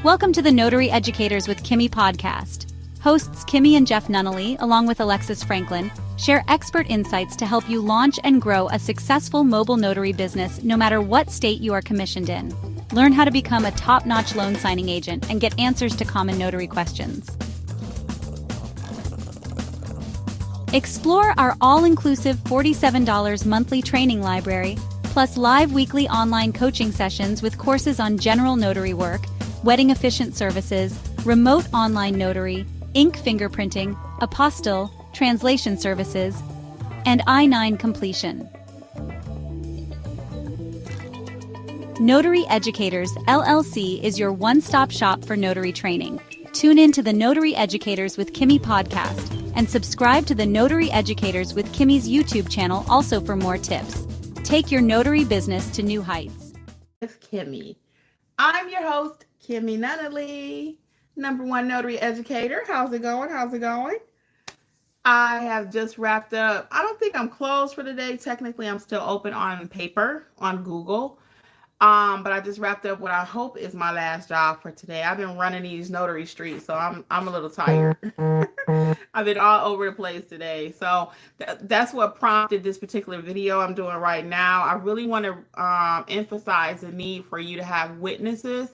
Welcome to the Notary Educators with Kimmi Podcast. Hosts Kimmi and Jeff Nunnally, along with Alexis Franklin, share expert insights to help you launch and grow a successful mobile notary business no matter what state you are commissioned in. Learn how to become a top-notch loan signing agent and get answers to common notary questions. Explore our all-inclusive $47 monthly training library, plus live weekly online coaching sessions with courses on general notary work, wedding efficient services, remote online notary, ink fingerprinting, apostille, translation services, and I-9 completion. Notary Educators, LLC is your one-stop shop for notary training. Tune in to the Notary Educators with Kimmi podcast and subscribe to the Notary Educators with Kimmi's YouTube channel also for more tips. Take your notary business to new heights. It's Kimmi. I'm your host, Kimmi Nunnally, #1 notary educator. How's it going? I have just wrapped up. I don't think I'm closed for today. Technically, I'm still open on paper on Google. But I just wrapped up what I hope is my last job for today. I've been running these notary streets, so I'm a little tired. I've been all over the place today. So that's what prompted this particular video I'm doing right now. I really want to emphasize the need for you to have witnesses.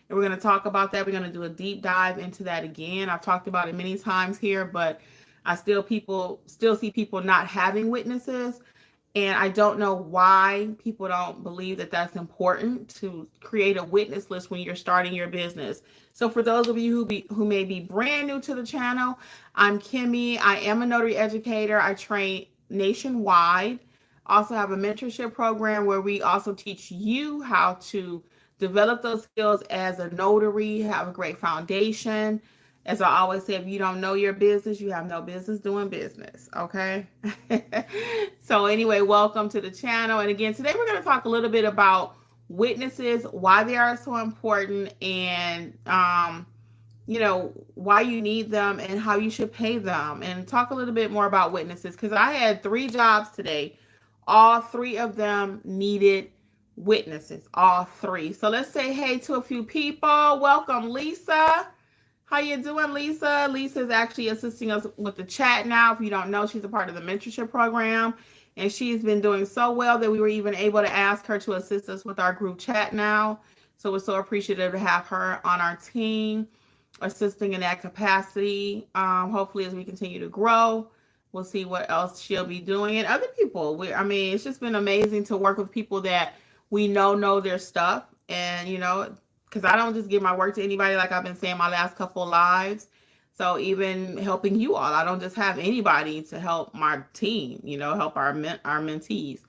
And we're going to talk about that. We're going to do a deep dive into that again. I've talked about it many times here, but I still see people not having witnesses. And I don't know why people don't believe that that's important to create a witness list when you're starting your business. So for those of you who may be brand new to the channel, I'm Kimmi. I am a notary educator. I train nationwide. Also have a mentorship program where we also teach you how to develop those skills as a notary, have a great foundation. As I always say, if you don't know your business, you have no business doing business, okay? So anyway, welcome to the channel. And again, today we're going to talk a little bit about witnesses, why they are so important, and, why you need them and how you should pay them. And talk a little bit more about witnesses, because I had 3 jobs today. All 3 of them needed witnesses, all 3. So let's say hey to a few people. Welcome, Lisa. How you doing, Lisa? Lisa is actually assisting us with the chat now. If you don't know, she's a part of the mentorship program, and she's been doing so well that we were even able to ask her to assist us with our group chat now. So we're so appreciative to have her on our team, assisting in that capacity. Hopefully, as we continue to grow, we'll see what else she'll be doing. And other people, it's just been amazing to work with people that we know their stuff. And, because I don't just give my work to anybody, like I've been saying my last couple of lives. So even helping you all, I don't just have anybody to help my team, help our mentees.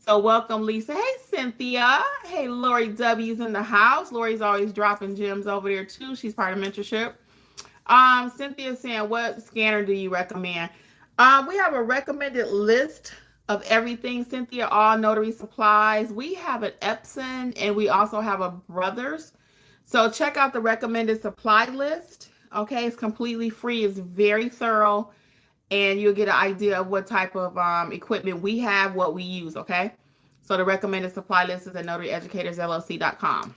So welcome, Lisa. Hey, Cynthia. Hey, Lori W's in the house. Lori's always dropping gems over there too. She's part of mentorship. Cynthia's saying, what scanner do you recommend? We have a recommended list of everything, Cynthia, all notary supplies. We have an Epson, and we also have a Brothers. So check out the recommended supply list. Okay, it's completely free. It's very thorough, and you'll get an idea of what type of equipment we have, what we use. Okay, so the recommended supply list is at notaryeducatorsllc.com,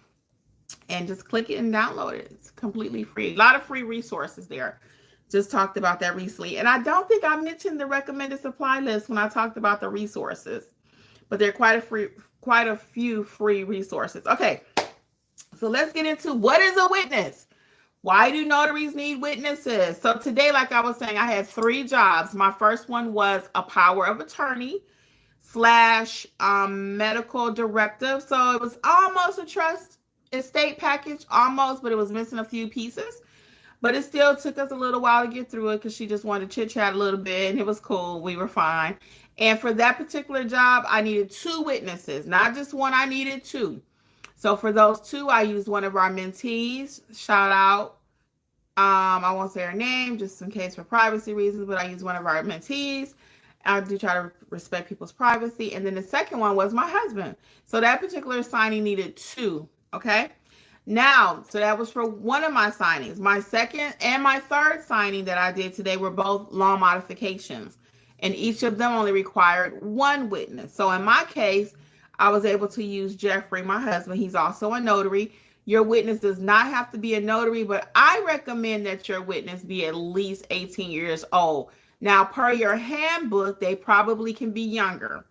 and just click it and download it. It's completely free. A lot of free resources there. Just talked about that recently, and I don't think I mentioned the recommended supply list when I talked about the resources, but there are quite a few free resources. Okay. So let's get into what is a witness. Why do notaries need witnesses? So today, like I was saying, I had 3 jobs. My first one was a power of attorney / medical directive. So it was almost a trust estate package, almost, but it was missing a few pieces. But it still took us a little while to get through it because she just wanted to chit chat a little bit, and it was cool. We were fine. And for that particular job, I needed 2 witnesses, not just one. I needed 2. So for those 2, I used one of our mentees. Shout out. I won't say her name just in case for privacy reasons, but I used one of our mentees. I do try to respect people's privacy. And then the second one was my husband. So that particular signing needed 2. Okay. Now, so that was for one of my signings. My second and my third signing that I did today were both loan modifications, and each of them only required 1 witness. So in my case, I was able to use Jeffrey, my husband. He's also a notary. Your witness does not have to be a notary, but I recommend that your witness be at least 18 years old. Now, per your handbook, they probably can be younger.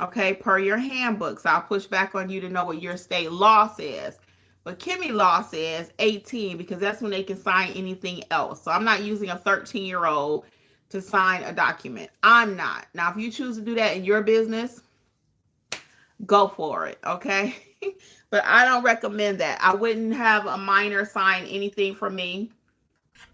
Okay, per your handbook. So I'll push back on you to know what your state law says. But Kimmi law says 18 because that's when they can sign anything else. So I'm not using a 13-year-old to sign a document. I'm not. Now, if you choose to do that in your business, go for it, okay? But I don't recommend that. I wouldn't have a minor sign anything for me.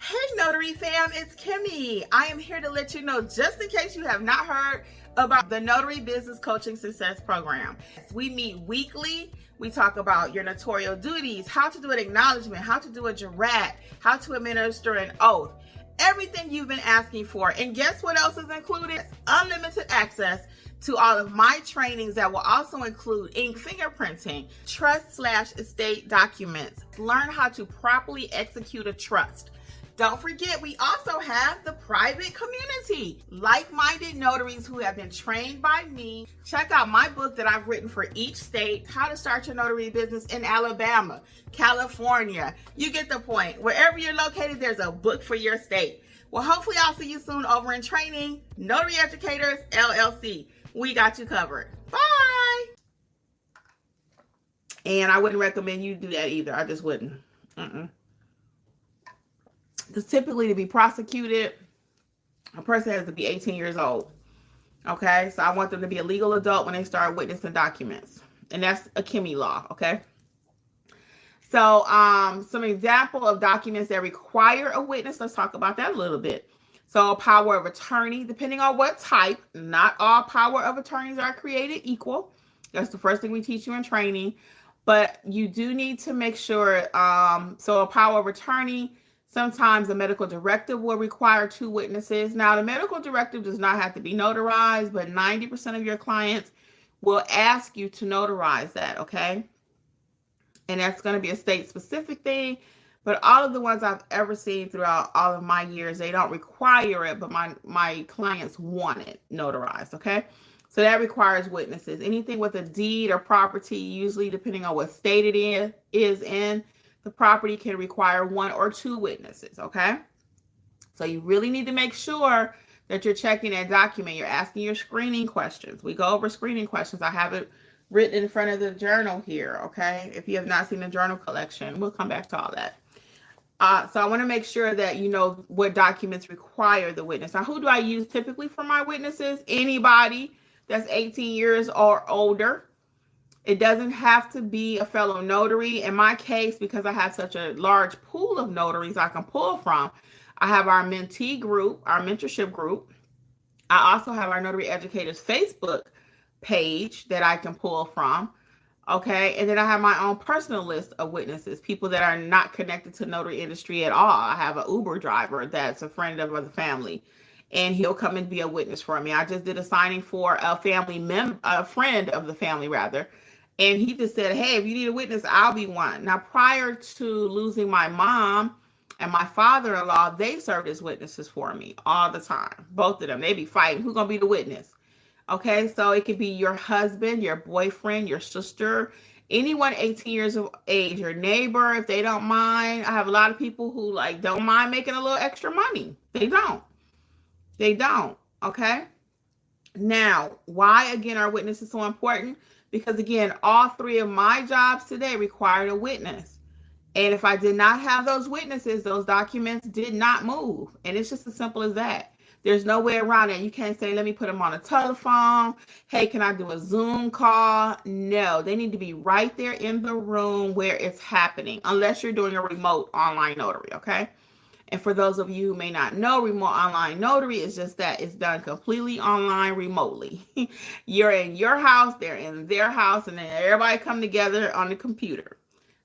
Hey, Notary fam, it's Kimmi. I am here to let you know, just in case you have not heard about the Notary Business Coaching Success Program. We meet weekly. We talk about your notarial duties, how to do an acknowledgement, how to do a jurat, how to administer an oath, everything you've been asking for. And guess what else is included? Unlimited access to all of my trainings that will also include ink fingerprinting, trust/estate documents. Learn how to properly execute a trust. Don't forget, we also have the private community, like-minded notaries who have been trained by me. Check out my book that I've written for each state, How to Start Your Notary Business in Alabama, California. You get the point. Wherever you're located, there's a book for your state. Well, hopefully I'll see you soon over in training. Notary Educators, LLC. We got you covered. Bye. And I wouldn't recommend you do that either. I just wouldn't. Because typically to be prosecuted, a person has to be 18 years old. Okay, so I want them to be a legal adult when they start witnessing documents. And that's a Kimmi law, okay? So some example of documents that require a witness, let's talk about that a little bit. So power of attorney, depending on what type, not all power of attorneys are created equal. That's the first thing we teach you in training. But you do need to make sure, so a power of attorney, sometimes the medical directive will require 2 witnesses. Now, the medical directive does not have to be notarized, but 90% of your clients will ask you to notarize that, okay? And that's going to be a state-specific thing. But all of the ones I've ever seen throughout all of my years, they don't require it, but my clients want it notarized, okay? So that requires witnesses. Anything with a deed or property, usually depending on what state it is in, the property can require 1 or 2 witnesses, okay? So you really need to make sure that you're checking that document. You're asking your screening questions. We go over screening questions. I have it written in front of the journal here, okay? If you have not seen the journal collection, we'll come back to all that. So I want to make sure that you know what documents require the witness. Now, who do I use typically for my witnesses? Anybody that's 18 years or older. It doesn't have to be a fellow notary. In my case, because I have such a large pool of notaries I can pull from, I have our mentee group, our mentorship group. I also have our Notary Educators Facebook page that I can pull from. Okay. And then I have my own personal list of witnesses, people that are not connected to the notary industry at all. I have an Uber driver that's a friend of the family, and he'll come and be a witness for me. I just did a signing for a friend of the family rather. And he just said, hey, if you need a witness, I'll be one. Now, prior to losing my mom and my father-in-law, they served as witnesses for me all the time. Both of them. They be fighting. Who's going to be the witness? Okay, so it could be your husband, your boyfriend, your sister, anyone 18 years of age, your neighbor, if they don't mind. I have a lot of people who don't mind making a little extra money. They don't. Okay. Now, why again are witnesses so important? Because again, all 3 of my jobs today required a witness. And if I did not have those witnesses, those documents did not move. And it's just as simple as that. There's no way around it. You can't say, let me put them on a telephone. Hey, can I do a Zoom call? No, they need to be right there in the room where it's happening, unless you're doing a remote online notary, okay? And for those of you who may not know, remote online notary is just that. It's done completely online remotely. You're in your house, they're in their house, and then everybody come together on the computer.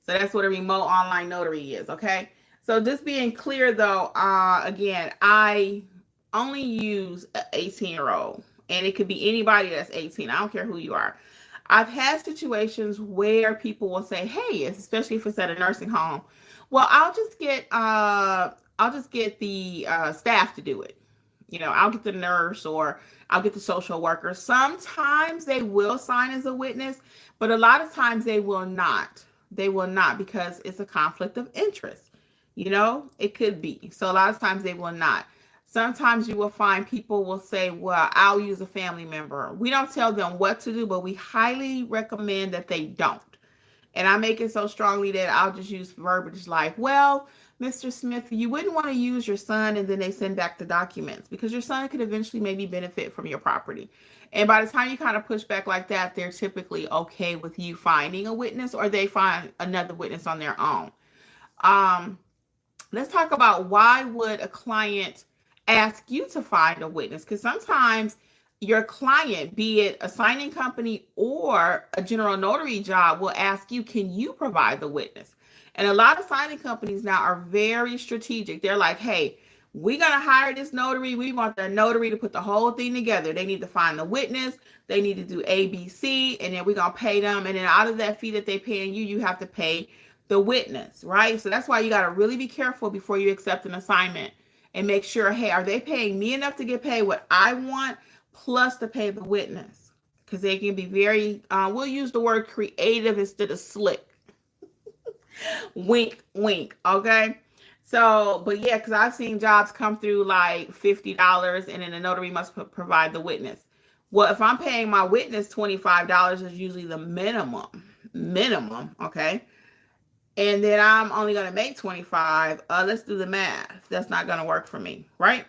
So that's what a remote online notary is, okay? So just being clear though, again, I only use an 18-year-old, and it could be anybody that's 18. I don't care who you are. I've had situations where people will say, hey, especially if it's at a nursing home, well, I'll just get the staff to do it. I'll get the nurse or I'll get the social worker. Sometimes they will sign as a witness, but a lot of times they will not. They will not, because it's a conflict of interest. It could be. So a lot of times they will not. Sometimes you will find people will say, well, I'll use a family member. We don't tell them what to do, but we highly recommend that they don't. And I make it so strongly that I'll just use verbiage like, well, Mr. Smith, you wouldn't want to use your son, and then they send back the documents, because your son could eventually maybe benefit from your property. And by the time you kind of push back like that, they're typically okay with you finding a witness, or they find another witness on their own. Let's talk about, why would a client ask you to find a witness? Because sometimes your client, be it a signing company or a general notary job, will ask you, can you provide the witness? And a lot of signing companies now are very strategic. They're like, hey, we're going to hire this notary. We want the notary to put the whole thing together. They need to find the witness. They need to do ABC, and then we're going to pay them. And then out of that fee that they're paying you, you have to pay the witness, right? So that's why you got to really be careful before you accept an assignment, and make sure, hey, are they paying me enough to get paid what I want, plus to pay the witness? Because they can be very, we'll use the word creative instead of slick. Wink, wink. Okay. So, but yeah, because I've seen jobs come through like $50, and then the notary must provide the witness. Well, if I'm paying my witness $25 is usually the minimum. Okay. And then I'm only going to make 25. Let's do the math. That's not going to work for me. Right.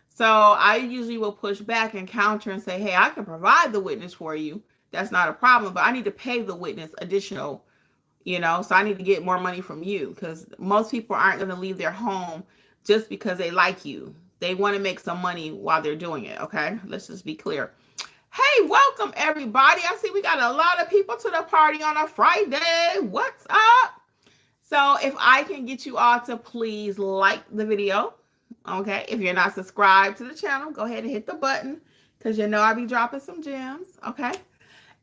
So I usually will push back and counter and say, hey, I can provide the witness for you. That's not a problem, but I need to pay the witness additional, so I need to get more money from you, because most people aren't going to leave their home just because they like you. They want to make some money while they're doing it. Okay. Let's just be clear. Hey, welcome everybody. I see we got a lot of people to the party on a Friday. What's up? So if I can get you all to please like the video. Okay. If you're not subscribed to the channel, go ahead and hit the button, because I'll be dropping some gems. Okay.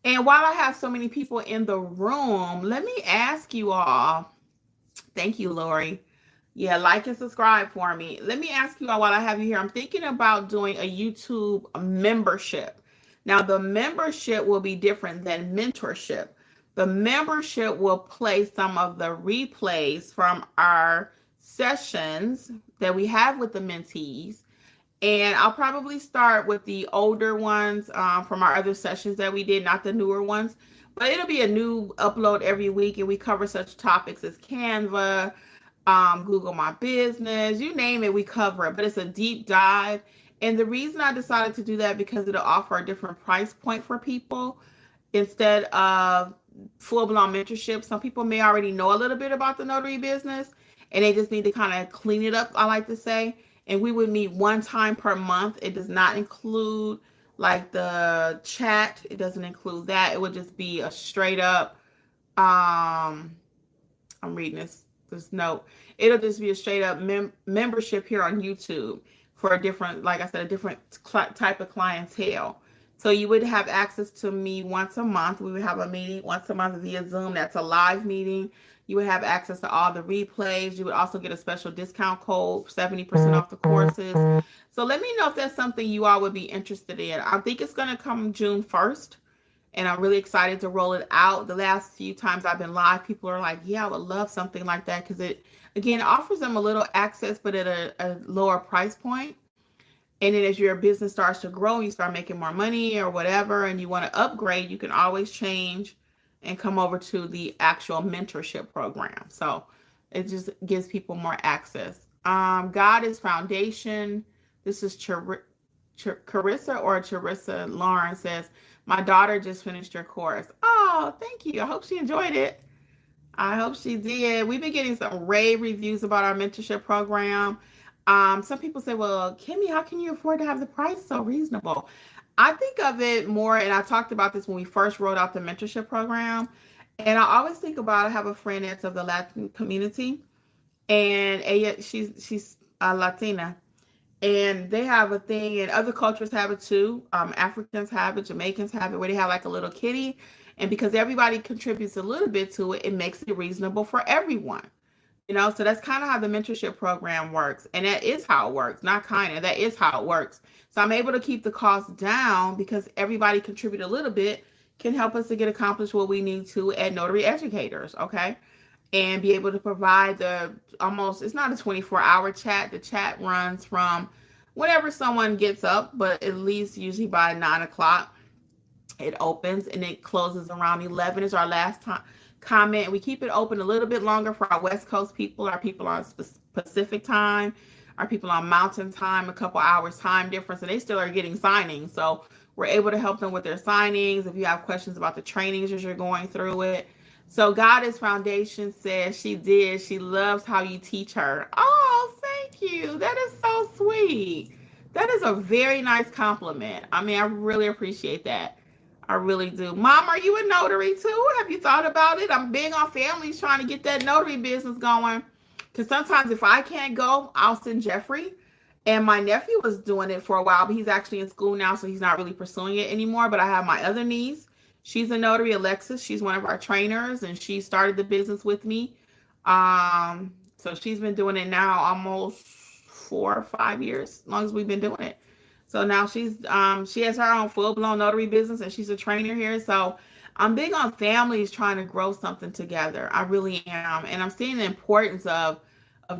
And while I have so many people in the room, let me ask you all. Thank you, Lori. Yeah, like and subscribe for me. Let me ask you all, while I have you here, I'm thinking about doing a YouTube membership. Now, the membership will be different than mentorship. The membership will play some of the replays from our sessions that we have with the mentees. And I'll probably start with the older ones from our other sessions that we did, not the newer ones. But it'll be a new upload every week, and we cover such topics as Canva, Google My Business, you name it, we cover it. But it's a deep dive. And the reason I decided to do that, because it'll offer a different price point for people instead of full-blown mentorship. Some people may already know a little bit about the notary business, and they just need to kind of clean it up, I like to say. And we would meet one time per month. It does not include like the chat. It doesn't include that. It would just be a straight up, I'm reading this note. It'll just be a straight up membership here on YouTube for a different, like I said, a different type of clientele. So you would have access to me once a month. We would have a meeting once a month via Zoom. That's a live meeting. You would have access to all the replays. You would also get a special discount code, 70% off the courses. So let me know if that's something you all would be interested in. I think it's going to come June 1st, and I'm really excited to roll it out. The last few times I've been live, people are like, yeah, I would love something like that, because it, again, offers them a little access, but at a lower price point. And then as your business starts to grow, you start making more money or whatever, and you want to upgrade, you can always change and come over to the actual mentorship program. So it just gives people more access. God is Foundation. This is Carissa or Charissa Lauren says, my daughter just finished your course. Oh, thank you. I hope she enjoyed it. I hope she did. We've been getting some rave reviews about our mentorship program. Some people say, well, Kimmi, how can you afford to have the price so reasonable? I think of it more, and I talked about this when we first rolled out the mentorship program, and I always think about, I have a friend that's of the Latin community, and she's Latina, and they have a thing, and other cultures have it too. Africans have it, Jamaicans have it, where they have like a little kitty, and because everybody contributes a little bit to it, it makes it reasonable for everyone. So that's kind of how the mentorship program works. And that is how it works. Not kind of, that is how it works. So I'm able to keep the cost down because everybody contribute a little bit. can help us to get accomplished what we need to at Notary Educators, okay? And be able to provide it's not a 24-hour chat. The chat runs from whenever someone gets up, but at least usually by 9 o'clock it opens, and it closes around 11 is our last time comment. We keep it open a little bit longer for our West Coast people, our people on Pacific time, our people on Mountain time, a couple hours time difference, and they still are getting signings. So we're able to help them with their signings. If you have questions about the trainings as you're going through it. So Goddess Foundation says she loves how you teach her. Oh, thank you. That is so sweet. That is a very nice compliment. I mean, I really appreciate that. I really do. Mom, are you a notary too? Have you thought about it? I'm big on families trying to get that notary business going. Because sometimes if I can't go, I'll send Jeffrey. And my nephew was doing it for a while, but he's actually in school now, so he's not really pursuing it anymore. But I have my other niece. She's a notary, Alexis. She's one of our trainers, and she started the business with me. So she's been doing it now almost 4 or 5 years, as long as we've been doing it. So now she has her own full-blown notary business, and she's a trainer here. So I'm big on families trying to grow something together. I really am. And I'm seeing the importance of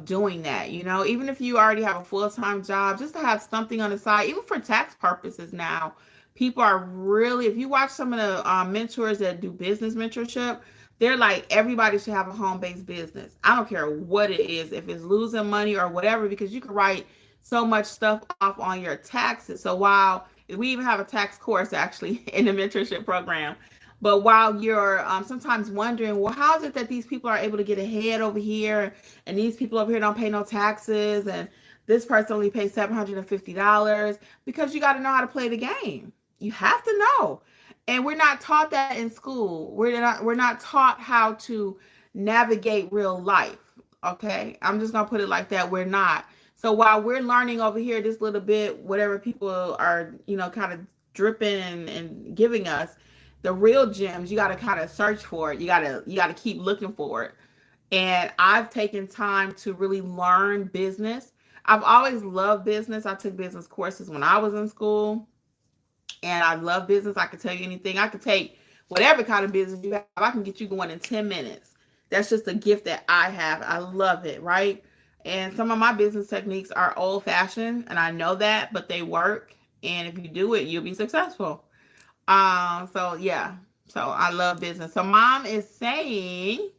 doing that. You know, even if you already have a full-time job, just to have something on the side, even for tax purposes now, people are really, if you watch some of the mentors that do business mentorship, they're like, everybody should have a home-based business. I don't care what it is, if it's losing money or whatever, because you can write so much stuff off on your taxes. So while we even have a tax course actually in the mentorship program, but while you're sometimes wondering, well, how is it that these people are able to get ahead over here and these people over here don't pay no taxes and this person only pays $750? Because you got to know how to play the game. You have to know. And we're not taught that in school. We're not taught how to navigate real life. Okay? I'm just going to put it like that. We're not. So while we're learning over here this little bit, whatever people are, kind of dripping and giving us, the real gems, you got to kind of search for it. You got to keep looking for it. And I've taken time to really learn business. I've always loved business. I took business courses when I was in school. And I love business. I can tell you anything. I could take whatever kind of business you have. I can get you going in 10 minutes. That's just a gift that I have. I love it, right? And some of my business techniques are old-fashioned, and I know that, but they work. And if you do it, you'll be successful. So I love business. So Mom is saying,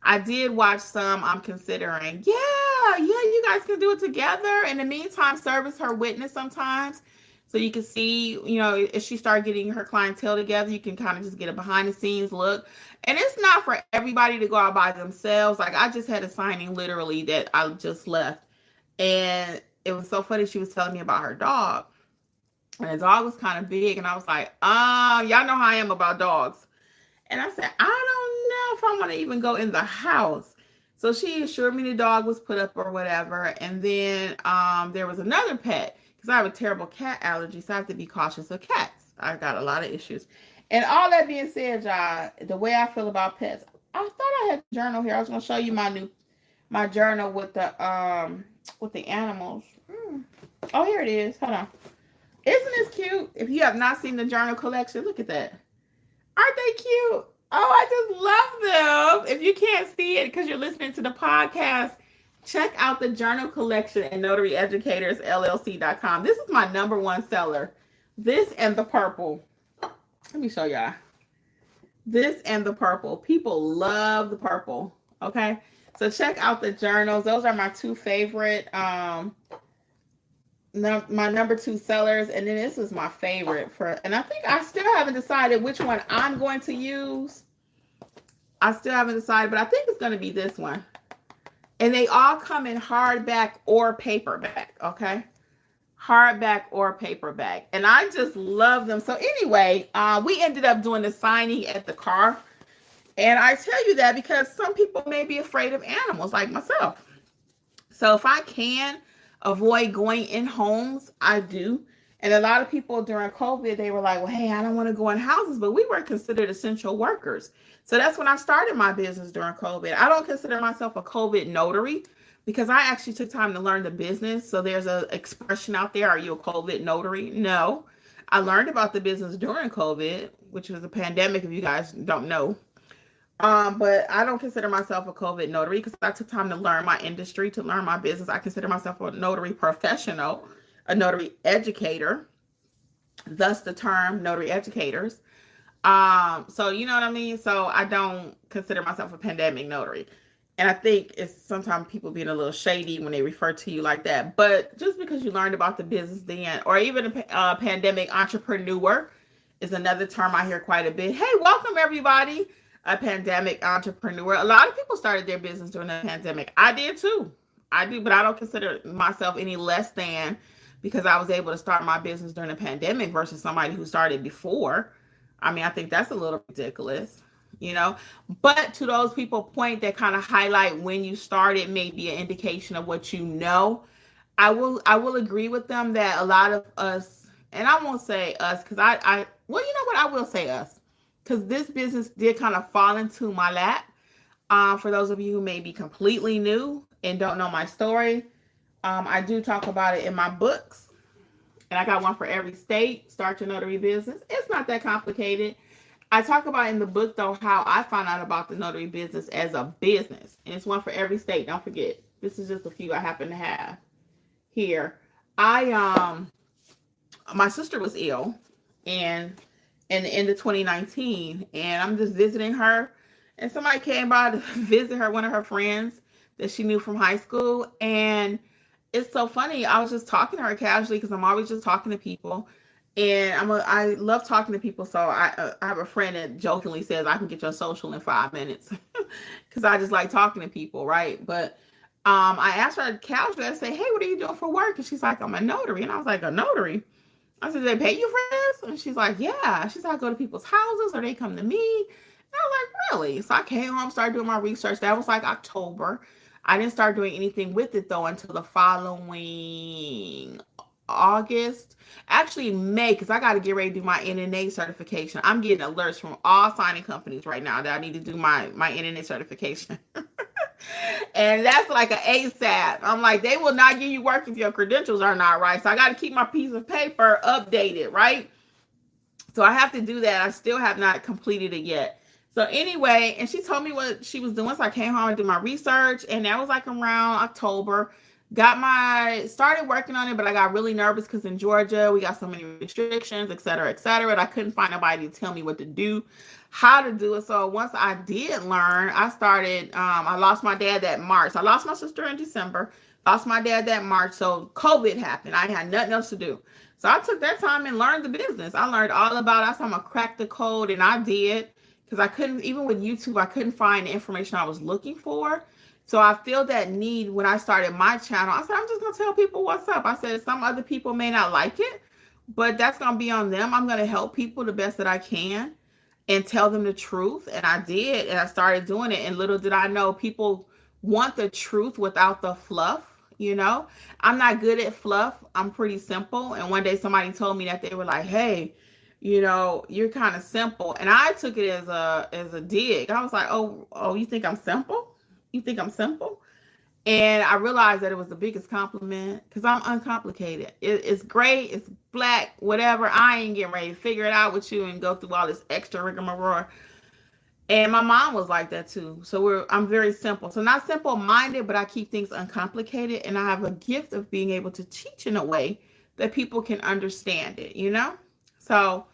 I did watch some. I'm considering. Yeah, you guys can do it together. In the meantime, service her witness sometimes. So you can see, if she starts getting her clientele together, you can kind of just get a behind the scenes look. And it's not for everybody to go out by themselves. Like, I just had a signing literally that I just left. And it was so funny. She was telling me about her dog. And the dog was kind of big. And I was like, y'all know how I am about dogs. And I said, I don't know if I want to even go in the house. So she assured me the dog was put up or whatever. And then there was another pet. Because I have a terrible cat allergy, so I have to be cautious of cats. I've got a lot of issues. And all that being said, y'all, the way I feel about pets, I thought I had a journal here. I was going to show you my journal with the animals. Oh, here it is. Hold on. Isn't this cute? If you have not seen the journal collection, look at that. Aren't they cute? Oh, I just love them. If you can't see it because you're listening to the podcast, check out the journal collection at NotaryEducatorsLLC.com. This is my number one seller. This and the purple. Let me show y'all. This and the purple. People love the purple. Okay. So check out the journals. Those are my two favorite, my number two sellers. And then this is my favorite and I think I still haven't decided which one I'm going to use. I still haven't decided, but I think it's going to be this one. And they all come in hardback or paperback, okay? Hardback or paperback. And I just love them. So anyway, we ended up doing the signing at the car. And I tell you that because some people may be afraid of animals like myself. So if I can avoid going in homes, I do. And a lot of people during COVID, they were like, well, hey, I don't want to go in houses, but we were considered essential workers. So that's when I started my business during COVID. I don't consider myself a COVID notary because I actually took time to learn the business. So there's an expression out there, are you a COVID notary? No, I learned about the business during COVID, which was a pandemic, if you guys don't know. But I don't consider myself a COVID notary because I took time to learn my industry, to learn my business. I consider myself a notary professional, a notary educator, thus the term notary educators. So you know what I mean? So I don't consider myself a pandemic notary. And I think it's sometimes people being a little shady when they refer to you like that. But just because you learned about the business then, or even a pandemic entrepreneur is another term I hear quite a bit. Hey, welcome everybody. A pandemic entrepreneur. A lot of people started their business during the pandemic. I did too. I do, but I don't consider myself any less than because I was able to start my business during the pandemic versus somebody who started before. I mean, I think that's a little ridiculous, you know. But to those people point that kind of highlight when you started may be an indication of what you know. I will agree with them that a lot of us, and I won't say us because well, you know what, I will say us because this business did kind of fall into my lap. For those of you who may be completely new and don't know my story, I do talk about it in my books. And I got one for every state. Start your notary business. It's not that complicated. I talk about in the book, though, how I found out about the notary business as a business. And it's one for every state. Don't forget. This is just a few I happen to have here. My sister was ill and in the end of 2019. And I'm just visiting her. And somebody came by to visit her, one of her friends that she knew from high school. And it's so funny. I was just talking to her casually because I'm always just talking to people. And I love talking to people. So I have a friend that jokingly says I can get your social in 5 minutes because I just like talking to people, right? But I asked her casually, I said, hey, what are you doing for work? And she's like, I'm a notary. And I was like, a notary? I said, they pay you for this? And she's like, yeah. She's like, I go to people's houses or they come to me. And I was like, really? So I came home, started doing my research. That was like October. I didn't start doing anything with it though until the following August. Actually May, because I got to get ready to do my NNA certification. I'm getting alerts from all signing companies right now that I need to do my NNA certification. And that's like an ASAP. I'm like, they will not give you work if your credentials are not right. So I got to keep my piece of paper updated, right? So I have to do that. I still have not completed it yet. So anyway, and she told me what she was doing. So I came home and did my research. And that was like around October. Started working on it, but I got really nervous because in Georgia, we got so many restrictions, et cetera, et cetera. And I couldn't find nobody to tell me what to do, how to do it. So once I did learn, I started, I lost my dad that March. I lost my sister in December, lost my dad that March. So COVID happened. I had nothing else to do. So I took that time and learned the business. I learned all about it. I said I'm going to crack the code, and I did because I couldn't, even with YouTube, I couldn't find the information I was looking for. So I feel that need when I started my channel. I said, I'm just going to tell people what's up. I said, some other people may not like it, but that's going to be on them. I'm going to help people the best that I can and tell them the truth. And I did. And I started doing it. And little did I know, people want the truth without the fluff. You know, I'm not good at fluff. I'm pretty simple. And one day somebody told me that they were like, hey, you know, you're kind of simple. And I took it as a dig. I was like, oh, you think I'm simple? You think I'm simple? And I realized that it was the biggest compliment because I'm uncomplicated. It's great. It's black, whatever. I ain't getting ready to figure it out with you and go through all this extra rigmarole. And my mom was like that too. So I'm very simple. So not simple-minded, but I keep things uncomplicated. And I have a gift of being able to teach in a way that people can understand it, you know? So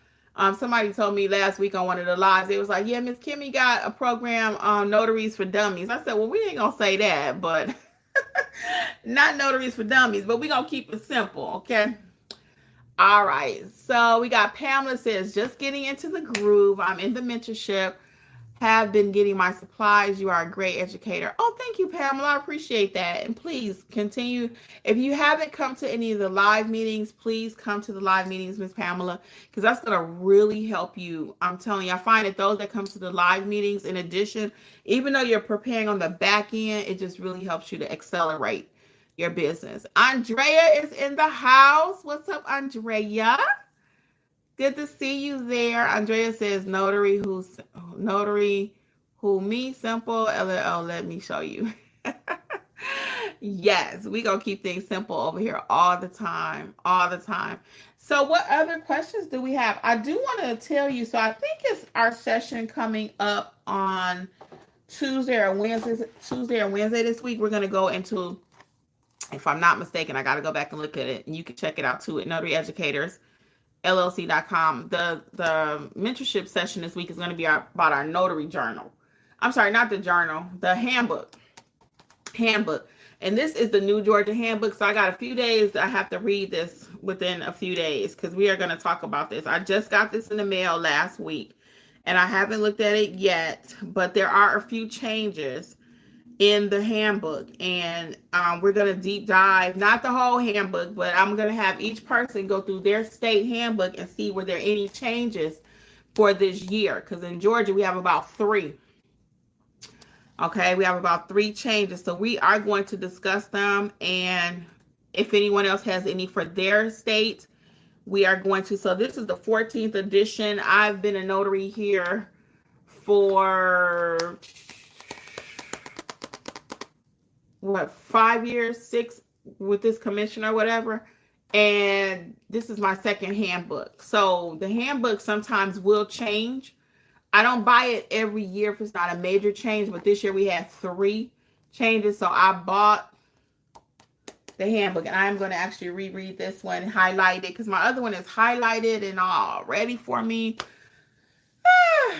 somebody told me last week on one of the lives, it was like, yeah, Miss Kimmi got a program on Notaries for Dummies. I said, well, we ain't going to say that, but not Notaries for Dummies, but we're going to keep it simple, okay? All right. So we got Pamela says, just getting into the groove. I'm in the mentorship. Have been getting my supplies. You are a great educator. Oh, thank you, Pamela. I appreciate that. And please continue. If you haven't come to any of the live meetings, please come to the live meetings, Miss Pamela, because that's going to really help you. I'm telling you, I find that those that come to the live meetings, in addition, even though you're preparing on the back end, it just really helps you to accelerate your business. Andrea is in the house. What's up, Andrea? Good to see you there. Andrea says, notary who me, simple, LLO, let me show you. Yes, we gonna keep things simple over here all the time, all the time. So what other questions do we have? I do want to tell you, so I think it's our session coming up on Tuesday or Wednesday this week. We're gonna go into, if I'm not mistaken, I gotta go back and look at it, and you can check it out too at Notary Educators LLC.com. The mentorship session this week is going to be about our notary journal. I'm sorry, not the journal, the handbook. And this is the New Georgia Handbook. So I got a few days. I have to read this within a few days because we are going to talk about this. I just got this in the mail last week and I haven't looked at it yet, but there are a few changes in the handbook, and we're going to deep dive, not the whole handbook, but I'm going to have each person go through their state handbook and see were there any changes for this year, because in Georgia we have about 3. Okay, we have about 3 changes, so we are going to discuss them, and if anyone else has any for their state, we are going to. So this is the 14th edition. I've been a notary here for 5 years, 6 with this commission or whatever. And this is my second handbook. So the handbook sometimes will change. I don't buy it every year if it's not a major change, but this year we had 3 changes. So I bought the handbook, and I'm going to actually reread this one, highlight it, because my other one is highlighted and all ready for me.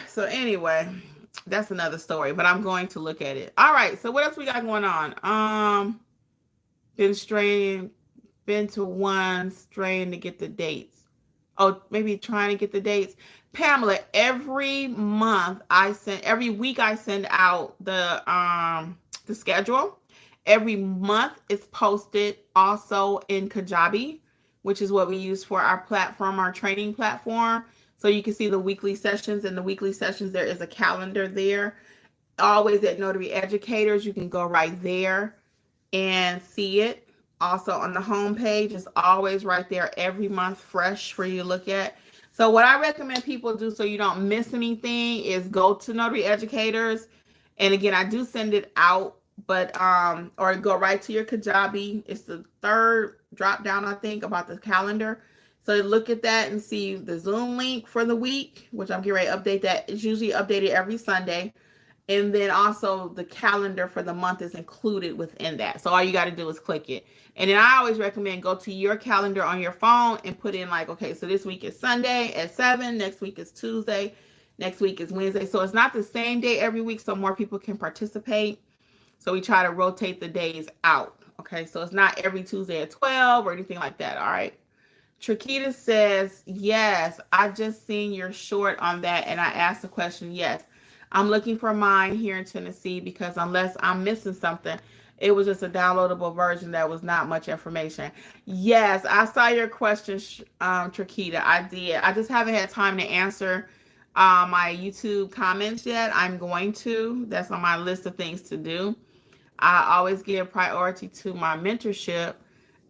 So anyway, that's another story, but I'm going to look at it. All right, so what else we got going on? Been to one strain to get the dates. Oh, maybe trying to get the dates. Pamela, every week I send out the schedule. Every month it's posted also in Kajabi, which is what we use for our platform, our training platform. So you can see the weekly sessions. In the weekly sessions, there is a calendar there. Always at Notary Educators, you can go right there and see it. Also on the home page, it's always right there every month, fresh for you to look at. So what I recommend people do so you don't miss anything is go to Notary Educators. And again, I do send it out, but or go right to your Kajabi. It's the 3rd drop down, I think, about the calendar. So look at that and see the Zoom link for the week, which I'm getting ready to update that. It's usually updated every Sunday. And then also the calendar for the month is included within that. So all you got to do is click it. And then I always recommend go to your calendar on your phone and put in like, okay, so this week is Sunday at 7. Next week is Tuesday. Next week is Wednesday. So it's not the same day every week, so more people can participate. So we try to rotate the days out. Okay, so it's not every Tuesday at 12 or anything like that. All right. Trakita says, yes, I just seen your short on that and I asked the question. Yes, I'm looking for mine here in Tennessee because unless I'm missing something, it was just a downloadable version that was not much information. Yes, I saw your question, Trakita. I did. I just haven't had time to answer my YouTube comments yet. I'm going to. That's on my list of things to do. I always give priority to my mentorship.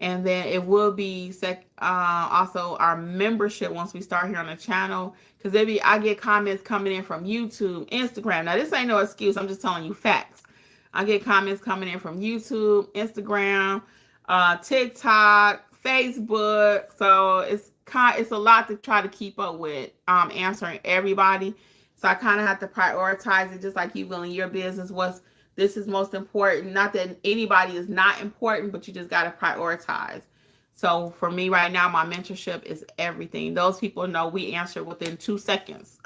And then it will be also our membership once we start here on the channel. Because I get comments coming in from YouTube, Instagram. Now, this ain't no excuse. I'm just telling you facts. I get comments coming in from YouTube, Instagram, TikTok, Facebook. So it's a lot to try to keep up with answering everybody. So I kind of have to prioritize it just like you will in your business. This is most important. Not that anybody is not important, but you just got to prioritize. So for me right now, my mentorship is everything. Those people know we answer within 2 seconds.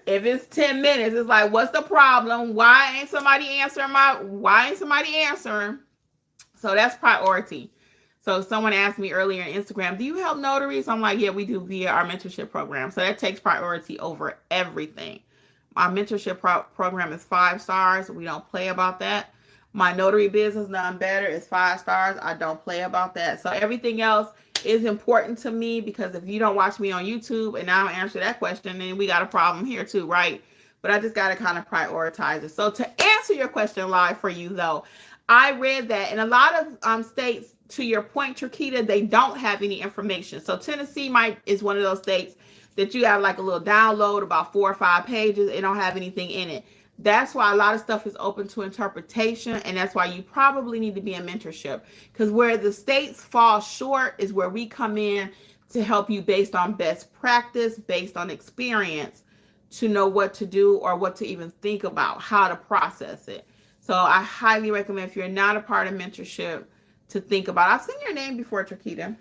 If it's 10 minutes, it's like, what's the problem? Why ain't somebody answering? So that's priority. So someone asked me earlier on Instagram, do you help notaries? I'm like, yeah, we do via our mentorship program. So that takes priority over everything. My mentorship program is 5 stars. We don't play about that. My notary business, None Better, is 5 stars. I don't play about that. So everything else is important to me because if you don't watch me on YouTube and I don't answer that question, then we got a problem here too, right? But I just got to kind of prioritize it. So to answer your question live for you, though, I read that in a lot of states, to your point, Trakita, they don't have any information. So Tennessee is one of those states that you have like a little download, about 4 or 5 pages. It don't have anything in it. That's why a lot of stuff is open to interpretation, and that's why you probably need to be in mentorship, because where the states fall short is where we come in to help you based on best practice, based on experience, to know what to do or what to even think about, how to process it. So I highly recommend, if you're not a part of mentorship, to think about it. I've seen your name before, Traquita.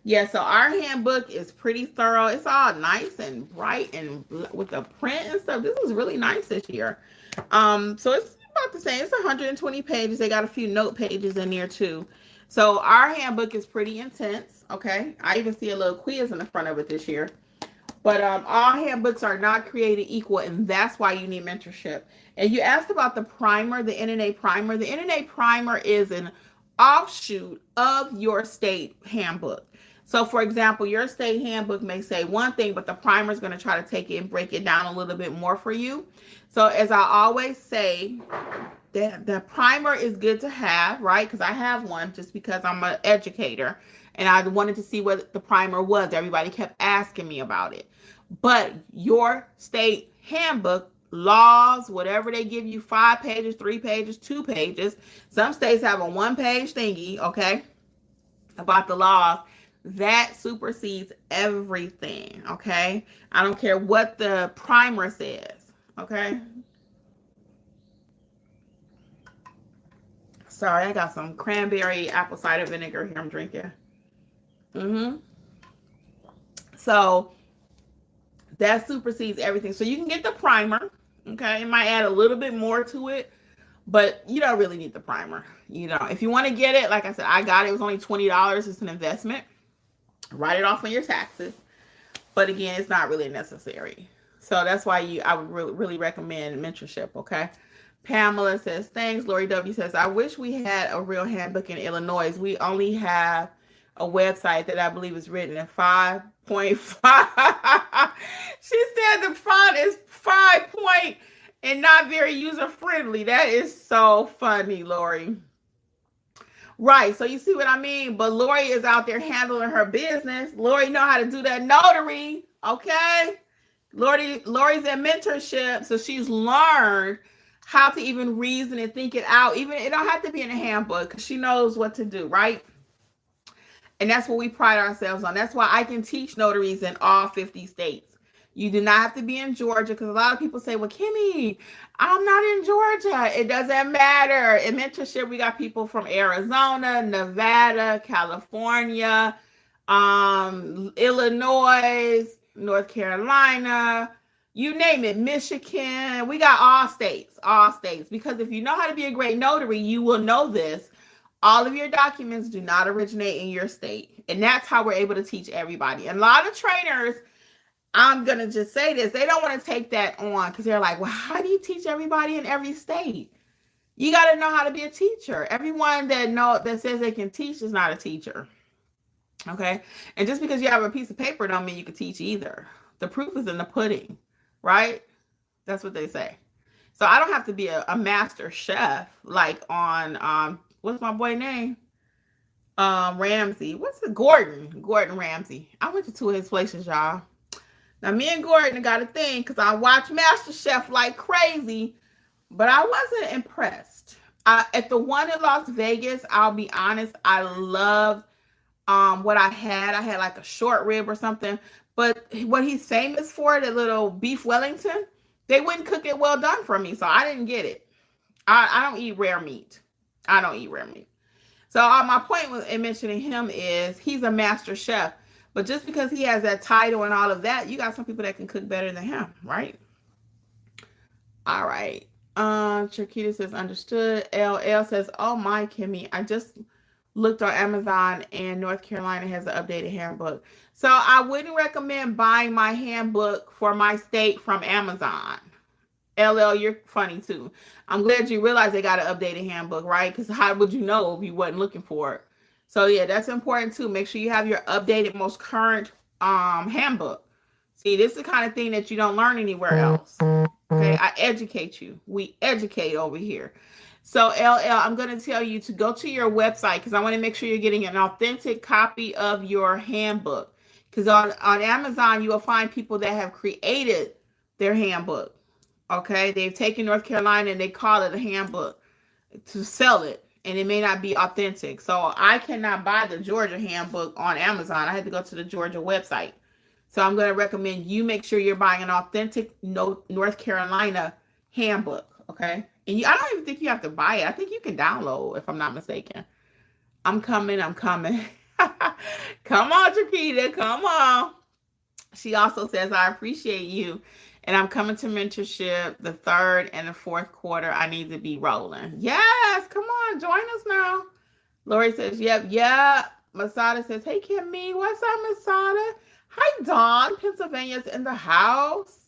Yeah, so our handbook is pretty thorough. It's all nice and bright and with the print and stuff. This is really nice this year. So it's about the same. It's 120 pages. They got a few note pages in there too. So our handbook is pretty intense, okay? I even see a little quiz in the front of it this year. But all handbooks are not created equal, and that's why you need mentorship. And you asked about the primer, the NNA primer. The NNA primer is an offshoot of your state handbook. So, for example, your state handbook may say one thing, but the primer is going to try to take it and break it down a little bit more for you. So, as I always say, the primer is good to have, right? Because I have one just because I'm an educator, and I wanted to see what the primer was. Everybody kept asking me about it. But your state handbook, laws, whatever they give you, 5 pages, 3 pages, 2 pages. Some states have a 1-page thingy, okay, about the laws. That supersedes everything, okay? I don't care what the primer says, okay? Sorry, I got some cranberry apple cider vinegar here I'm drinking. So that supersedes everything. So you can get the primer, okay? It might add a little bit more to it, but you don't really need the primer. You know, if you want to get it, like I said, I got it. It was only $20. It's an investment. Write it off on your taxes. But again, it's not really necessary. So that's why I would really recommend mentorship, okay? Pamela says, thanks. Lori W says, I wish we had a real handbook in Illinois. We only have a website that I believe is written in 5.5. She said the font is 5 point and not very user friendly. That is so funny, Lori. Right, so you see what I mean? But Lori is out there handling her business. Lori know how to do that notary, okay? Lori's in mentorship, so she's learned how to even reason and think it out. Even it don't have to be in a handbook, because she knows what to do, right? And that's what we pride ourselves on. That's why I can teach notaries in all 50 states. You do not have to be in Georgia, because a lot of people say, well, Kimmi, I'm not in Georgia. It doesn't matter. In mentorship, we got people from Arizona, Nevada, California, Illinois, North Carolina, you name it, Michigan. We got all states, because if you know how to be a great notary, you will know this. All of your documents do not originate in your state. And that's how we're able to teach everybody. And a lot of trainers, I'm going to just say this, they don't want to take that on, because they're like, well, how do you teach everybody in every state? You got to know how to be a teacher. Everyone that says they can teach is not a teacher. Okay? And just because you have a piece of paper don't mean you can teach either. The proof is in the pudding, right? That's what they say. So I don't have to be a master chef like on, what's my boy name? Ramsey. What's it? Gordon Ramsay. I went to 2 of his places, y'all. Now, me and Gordon got a thing because I watch MasterChef like crazy, but I wasn't impressed. At the one in Las Vegas, I'll be honest, I loved what I had. I had like a short rib or something, but what he's famous for, the little beef Wellington, they wouldn't cook it well done for me, so I didn't get it. I don't eat rare meat. So my point in mentioning him is he's a master chef. But just because he has that title and all of that, you got some people that can cook better than him, right? All right. Chiquita says, understood. LL says, oh my, Kimmi, I just looked on Amazon and North Carolina has an updated handbook. So I wouldn't recommend buying my handbook for my state from Amazon. LL, you're funny too. I'm glad you realized they got an updated handbook, right? Because how would you know if you wasn't looking for it? So yeah, that's important too. Make sure you have your updated, most current handbook. See, this is the kind of thing that you don't learn anywhere else. Okay, I educate you. We educate over here. So LL, I'm going to tell you to go to your website, because I want to make sure you're getting an authentic copy of your handbook. Because on Amazon, you will find people that have created their handbook. Okay, they've taken North Carolina and they call it a handbook to sell it, and it may not be authentic. So I cannot buy the Georgia handbook on Amazon. I had to go to the Georgia website. So I'm going to recommend you make sure you're buying an authentic North Carolina handbook. Okay, and I don't even think you have to buy it. I think you can download, if I'm not mistaken. I'm coming. Come on, Chiquita. Come on. She also says, I appreciate you. And I'm coming to mentorship the 3rd and the 4th quarter. I need to be rolling. Yes, come on, join us now. Lori says, yep. Masada says, hey, Kimmi, what's up, Masada? Hi, Dawn. Pennsylvania's in the house.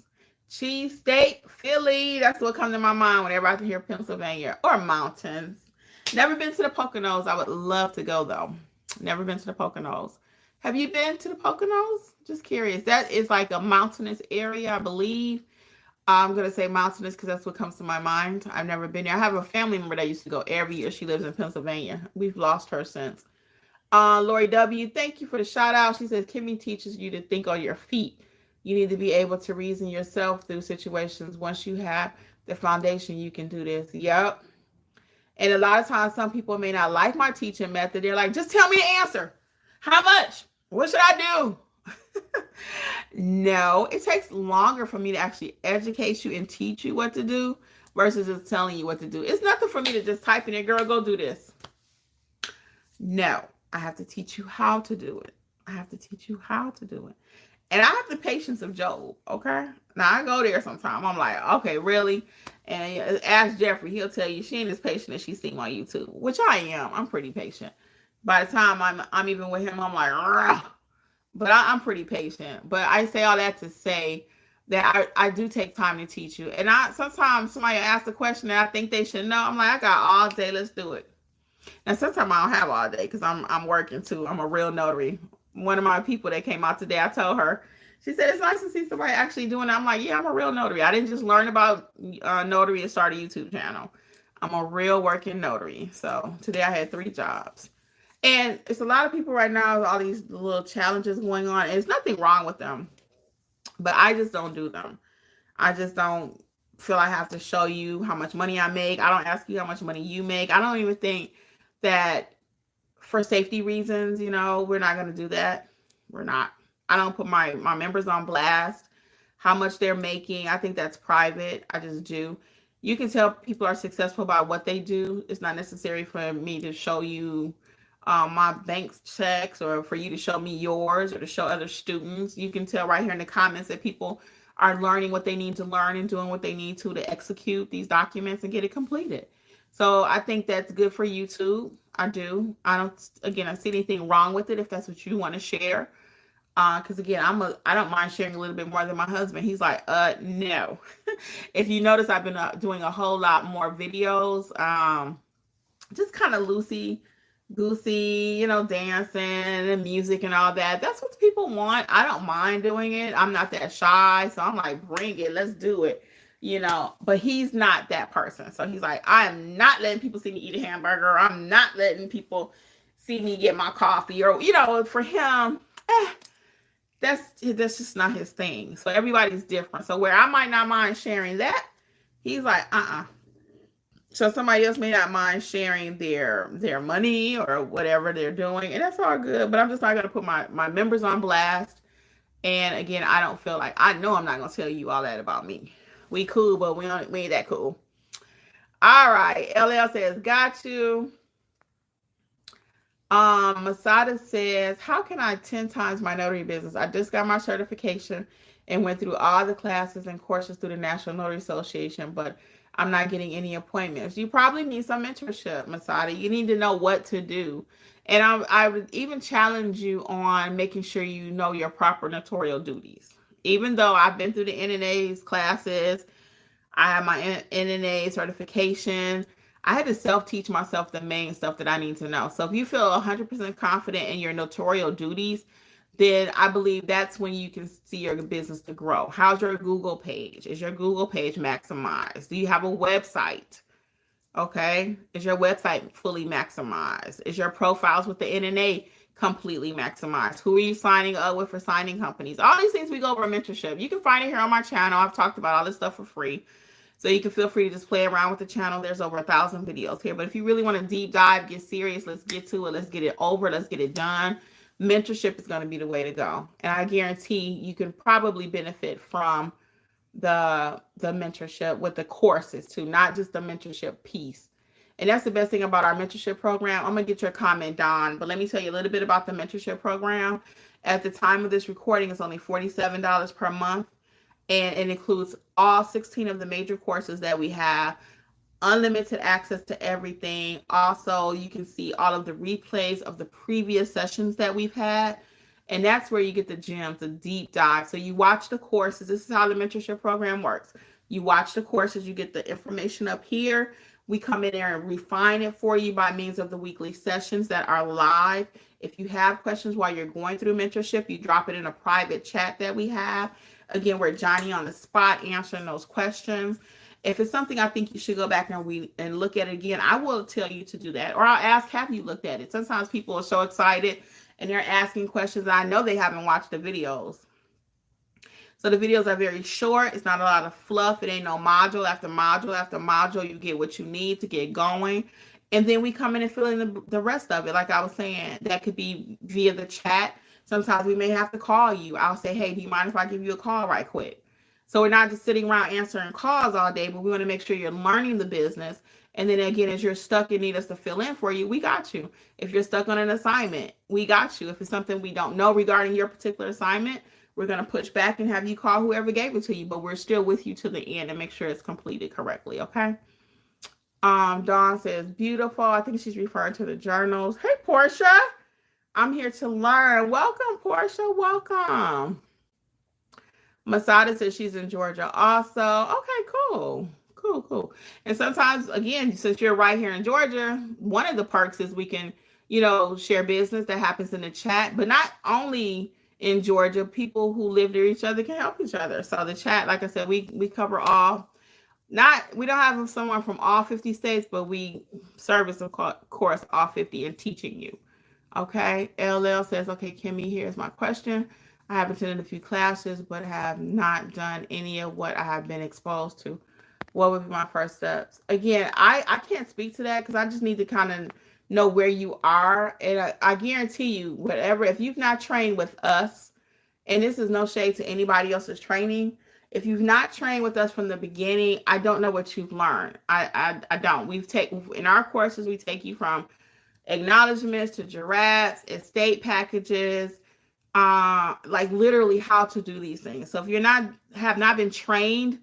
Cheese steak, Philly. That's what comes to my mind whenever I hear Pennsylvania or mountains. Never been to the Poconos. I would love to go, though. Never been to the Poconos. Have you been to the Poconos? Just curious. That is like a mountainous area, I believe. I'm going to say mountainous because that's what comes to my mind. I've never been there. I have a family member that used to go every year. She lives in Pennsylvania. We've lost her since. Lori W., thank you for the shout out. She says, Kimmi teaches you to think on your feet. You need to be able to reason yourself through situations. Once you have the foundation, you can do this. Yep. And a lot of times, some people may not like my teaching method. They're like, just tell me the answer. How much? What should I do? No, it takes longer for me to actually educate you and teach you what to do versus just telling you what to do. It's nothing for me to just type in there, girl, go do this. No, I have to teach you how to do it. And I have the patience of Job, okay? Now, I go there sometime. I'm like, okay, really? And ask Jeffrey. He'll tell you she ain't as patient as she seems on YouTube, which I am. I'm pretty patient. By the time I'm even with him, I'm like, rah. But I'm pretty patient. But I say all that to say that I do take time to teach you. And sometimes somebody asks a question that I think they should know. I'm like, I got all day. Let's do it. And sometimes I don't have all day because I'm working too. I'm a real notary. One of my people that came out today, I told her, she said, it's nice to see somebody actually doing it. I'm like, yeah, I'm a real notary. I didn't just learn about notary and start a YouTube channel. I'm a real working notary. So today I had 3 jobs. And it's a lot of people right now, all these little challenges going on. And there's nothing wrong with them. But I just don't do them. I just don't feel I have to show you how much money I make. I don't ask you how much money you make. I don't even think that for safety reasons, we're not going to do that. We're not. I don't put my members on blast, how much they're making. I think that's private. I just do. You can tell people are successful by what they do. It's not necessary for me to show you my bank checks or for you to show me yours or to show other students. You can tell right here in the comments that people are learning what they need to learn and doing what they need to execute these documents and get it completed. So I think that's good for YouTube. I do. I don't see anything wrong with it if that's what you want to share. Because again, I don't mind sharing a little bit more than my husband. He's like, no. If you notice, I've been doing a whole lot more videos, just kind of loosey goosey, dancing and music and all that. That's what people want. I don't mind doing it. I'm not that shy. So I'm like, bring it. Let's do it. But he's not that person. So he's like, I am not letting people see me eat a hamburger. I'm not letting people see me get my coffee or, for him, that's just not his thing. So everybody's different. So where I might not mind sharing that, he's like, So somebody else may not mind sharing their money or whatever they're doing, and that's all good. But I'm just not going to put my members on blast. And again, I don't feel like, I know I'm not going to tell you all that about me. We cool, but we ain't that cool. All right. LL says, got you. Masada says, how can I 10 times my notary business? I just got my certification and went through all the classes and courses through the National Notary Association, but I'm not getting any appointments. You probably need some mentorship, Masada. You need to know what to do. And I would even challenge you on making sure you know your proper notarial duties. Even though I've been through the NNA's classes, I have my NNA certification, I had to self-teach myself the main stuff that I need to know. So if you feel 100% confident in your notarial duties, then I believe that's when you can see your business to grow. How's your Google page? Is your Google page maximized? Do you have a website? Okay. Is your website fully maximized? Is your profiles with the NNA completely maximized? Who are you signing up with for signing companies? All these things we go over mentorship. You can find it here on my channel. I've talked about all this stuff for free. So you can feel free to just play around with the channel. There's over 1,000 videos here. But if you really want to deep dive, get serious, let's get to it. Let's get it over. Let's get it done. Mentorship is going to be the way to go. And I guarantee you can probably benefit from the mentorship with the courses too, not just the mentorship piece. And that's the best thing about our mentorship program. I'm going to get your comment, Don, but let me tell you a little bit about the mentorship program. At the time of this recording, it's only $47 per month. And it includes all 16 of the major courses that we have, unlimited access to everything. Also, you can see all of the replays of the previous sessions that we've had. And that's where you get the gems, the deep dive. So you watch the courses. This is how the mentorship program works. You watch the courses, you get the information up here. We come in there and refine it for you by means of the weekly sessions that are live. If you have questions while you're going through mentorship, you drop it in a private chat that we have. Again, we're Johnny on the spot answering those questions. If it's something I think you should go back and read and look at it again, I will tell you to do that. Or I'll ask, have you looked at it? Sometimes people are so excited and they're asking questions. I know they haven't watched the videos. So the videos are very short. It's not a lot of fluff. It ain't no module after module after module. You get what you need to get going. And then we come in and fill in the rest of it. Like I was saying, that could be via the chat. Sometimes we may have to call you. I'll say, hey, do you mind if I give you a call right quick? So we're not just sitting around answering calls all day, but we want to make sure you're learning the business. And then again, as you're stuck and need us to fill in for you, we got you. If you're stuck on an assignment, we got you. If it's something we don't know regarding your particular assignment, we're going to push back and have you call whoever gave it to you, but we're still with you to the end and make sure it's completed correctly, okay? Dawn says, beautiful. I think she's referring to the journals. Hey, Portia. I'm here to learn. Welcome, Portia. Welcome. Masada says she's in Georgia also. Okay, cool. Cool. And sometimes, again, since you're right here in Georgia, one of the perks is we can, share business that happens in the chat. But not only in Georgia, people who live near each other can help each other. So the chat, like I said, we cover all. We don't have someone from all 50 states, but we service, of course, all 50 and teaching you. Okay, LL says, okay, Kimmi, here's my question. I have attended a few classes, but have not done any of what I have been exposed to. What would be my first steps? Again, I can't speak to that because I just need to kind of know where you are. And I guarantee you, whatever, if you've not trained with us, and this is no shade to anybody else's training, if you've not trained with us from the beginning, I don't know what you've learned. I don't. In our courses, we take you from acknowledgments to jurats, estate packages, like literally how to do these things. So if you're have not been trained